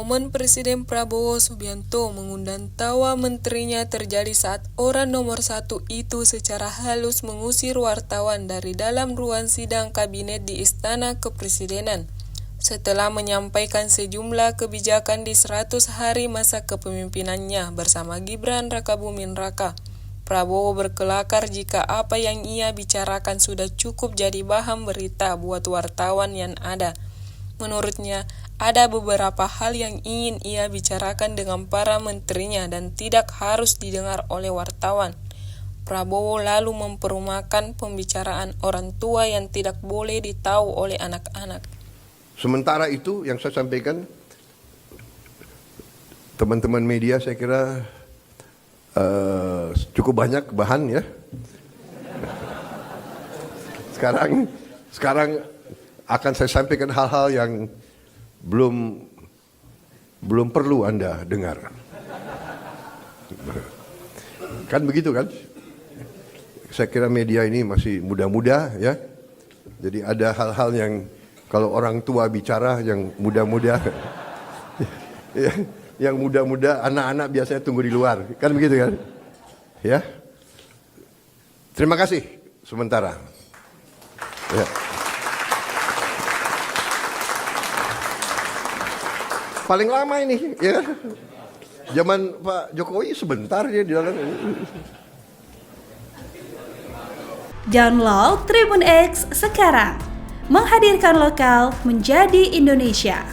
Momen Presiden Prabowo Subianto mengundang tawa menterinya terjadi saat orang nomor satu itu secara halus mengusir wartawan dari dalam ruang sidang kabinet di Istana Kepresidenan. Setelah menyampaikan sejumlah kebijakan di 100 hari masa kepemimpinannya bersama Gibran Rakabuming Raka, Prabowo berkelakar jika apa yang ia bicarakan sudah cukup jadi bahan berita buat wartawan yang ada. Menurutnya, ada beberapa hal yang ingin ia bicarakan dengan para menterinya dan tidak harus didengar oleh wartawan. Prabowo lalu memperumakan pembicaraan orang tua yang tidak boleh ditahu oleh anak-anak. Sementara itu yang saya sampaikan, teman-teman media saya kira cukup banyak bahan ya. Sekarang akan saya sampaikan hal-hal yang belum perlu Anda dengar. Kan begitu kan? Saya kira media ini masih muda-muda ya. Jadi ada hal-hal yang kalau orang tua bicara yang muda-muda yang muda-muda, anak-anak biasanya tunggu di luar. Kan begitu kan? Ya. Terima kasih sementara. Ya. Paling lama ini, ya. Zaman Pak Jokowi sebentar dia di dalam. Download Tribun X sekarang, menghadirkan lokal menjadi Indonesia.